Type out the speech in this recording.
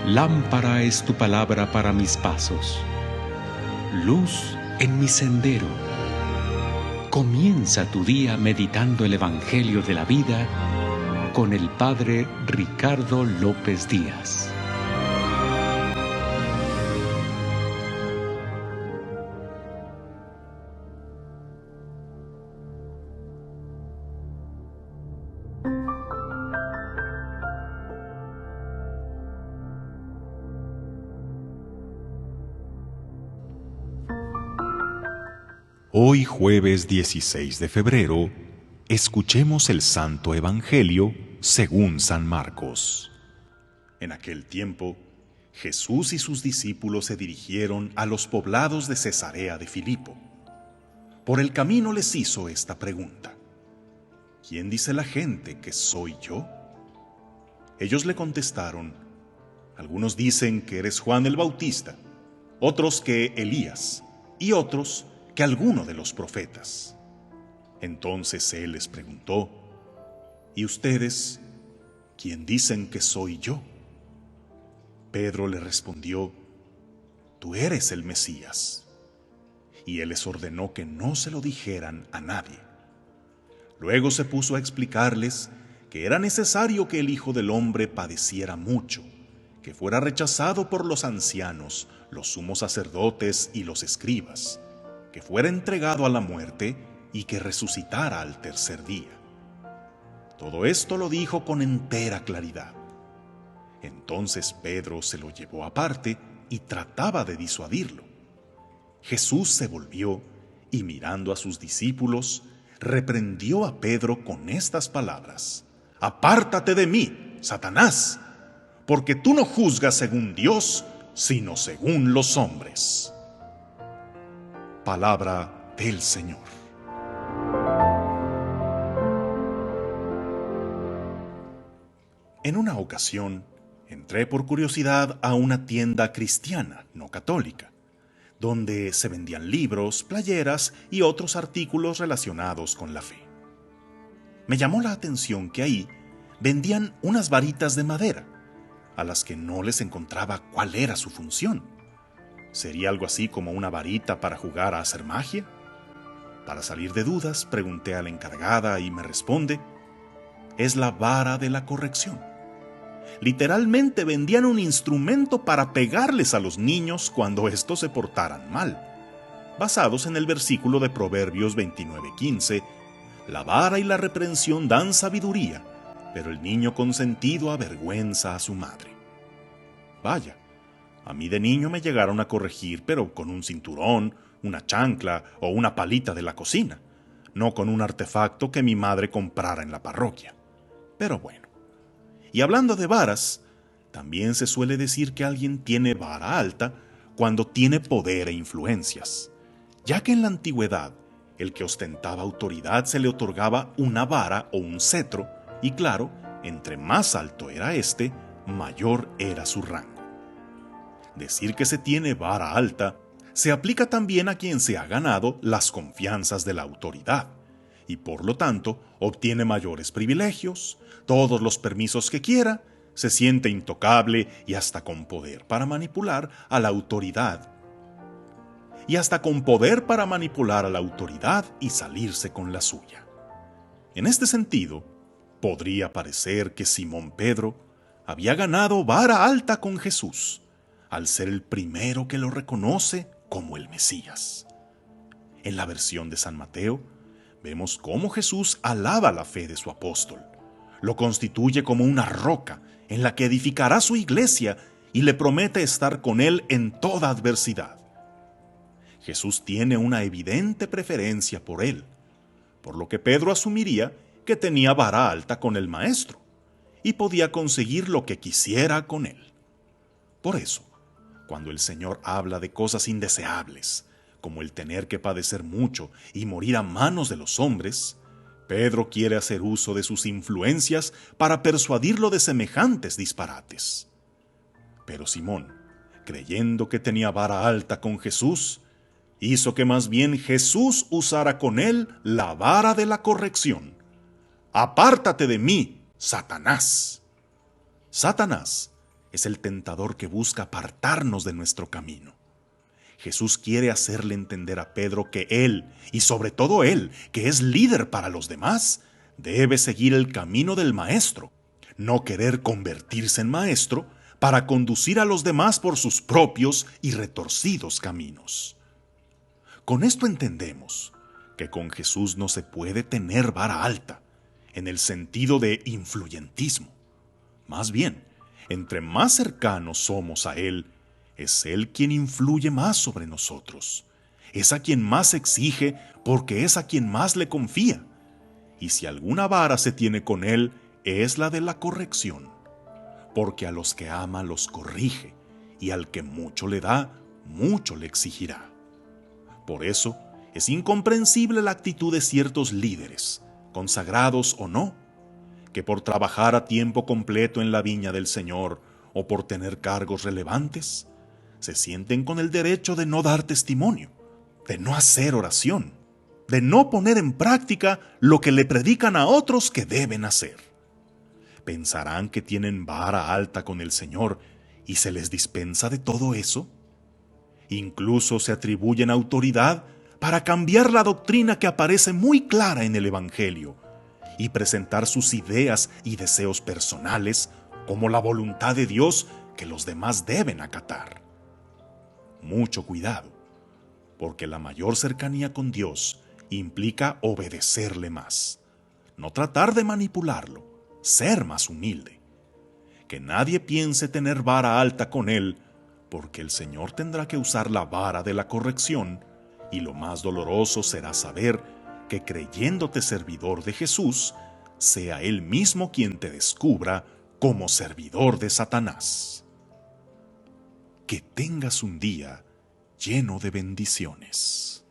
Lámpara es tu palabra para mis pasos, luz en mi sendero. Comienza tu día meditando el Evangelio de la vida con el Padre Ricardo López Díaz. Hoy, jueves 16 de febrero, escuchemos el Santo Evangelio según San Marcos. En aquel tiempo, Jesús y sus discípulos se dirigieron a los poblados de Cesarea de Filipo. Por el camino les hizo esta pregunta: ¿quién dice la gente que soy yo? Ellos le contestaron: algunos dicen que eres Juan el Bautista, otros que Elías, y otros que alguno de los profetas. Entonces él les preguntó: ¿y ustedes, quién dicen que soy yo? Pedro le respondió: tú eres el Mesías. Y él les ordenó que no se lo dijeran a nadie. Luego se puso a explicarles que era necesario que el Hijo del Hombre padeciera mucho, que fuera rechazado por los ancianos, los sumos sacerdotes y los escribas, que fuera entregado a la muerte y que resucitara al tercer día. Todo esto lo dijo con entera claridad. Entonces Pedro se lo llevó aparte y trataba de disuadirlo. Jesús se volvió y, mirando a sus discípulos, reprendió a Pedro con estas palabras: «Apártate de mí, Satanás, porque tú no juzgas según Dios, sino según los hombres». Palabra del Señor. En una ocasión, entré por curiosidad a una tienda cristiana, no católica, donde se vendían libros, playeras y otros artículos relacionados con la fe. Me llamó la atención que ahí vendían unas varitas de madera, a las que no les encontraba cuál era su función. ¿Sería algo así como una varita para jugar a hacer magia? Para salir de dudas, pregunté a la encargada y me responde: es la vara de la corrección. Literalmente vendían un instrumento para pegarles a los niños cuando estos se portaran mal. Basados en el versículo de Proverbios 29:15, la vara y la reprensión dan sabiduría, pero el niño consentido avergüenza a su madre. Vaya, a mí de niño me llegaron a corregir, pero con un cinturón, una chancla o una palita de la cocina, no con un artefacto que mi madre comprara en la parroquia. Pero bueno. Y hablando de varas, también se suele decir que alguien tiene vara alta cuando tiene poder e influencias, ya que en la antigüedad el que ostentaba autoridad se le otorgaba una vara o un cetro, y claro, entre más alto era éste, mayor era su rango. Decir que se tiene vara alta se aplica también a quien se ha ganado las confianzas de la autoridad y por lo tanto obtiene mayores privilegios, todos los permisos que quiera, se siente intocable y hasta con poder para manipular a la autoridad. Y salirse con la suya. En este sentido, podría parecer que Simón Pedro había ganado vara alta con Jesús, al ser el primero que lo reconoce como el Mesías. En la versión de San Mateo, vemos cómo Jesús alaba la fe de su apóstol, lo constituye como una roca en la que edificará su iglesia y le promete estar con él en toda adversidad. Jesús tiene una evidente preferencia por él, por lo que Pedro asumiría que tenía vara alta con el Maestro y podía conseguir lo que quisiera con él. Por eso, cuando el Señor habla de cosas indeseables, como el tener que padecer mucho y morir a manos de los hombres, Pedro quiere hacer uso de sus influencias para persuadirlo de semejantes disparates. Pero Simón, creyendo que tenía vara alta con Jesús, hizo que más bien Jesús usara con él la vara de la corrección. «Apártate de mí, Satanás». Satanás es el tentador que busca apartarnos de nuestro camino. Jesús quiere hacerle entender a Pedro que él, y sobre todo él, que es líder para los demás, debe seguir el camino del Maestro, no querer convertirse en maestro para conducir a los demás por sus propios y retorcidos caminos. Con esto entendemos que con Jesús no se puede tener vara alta, en el sentido de influyentismo. Más bien, entre más cercanos somos a Él, es Él quien influye más sobre nosotros. Es a quien más exige porque es a quien más le confía. Y si alguna vara se tiene con Él, es la de la corrección. Porque a los que ama los corrige, y al que mucho le da, mucho le exigirá. Por eso, es incomprensible la actitud de ciertos líderes, consagrados o no, que por trabajar a tiempo completo en la viña del Señor o por tener cargos relevantes, se sienten con el derecho de no dar testimonio, de no hacer oración, de no poner en práctica lo que le predican a otros que deben hacer. ¿Pensarán que tienen vara alta con el Señor y se les dispensa de todo eso? Incluso se atribuyen autoridad para cambiar la doctrina que aparece muy clara en el Evangelio y presentar sus ideas y deseos personales como la voluntad de Dios que los demás deben acatar. Mucho cuidado, porque la mayor cercanía con Dios implica obedecerle más, no tratar de manipularlo, ser más humilde. Que nadie piense tener vara alta con Él, porque el Señor tendrá que usar la vara de la corrección, y lo más doloroso será saber que creyéndote servidor de Jesús, sea Él mismo quien te descubra como servidor de Satanás. Que tengas un día lleno de bendiciones.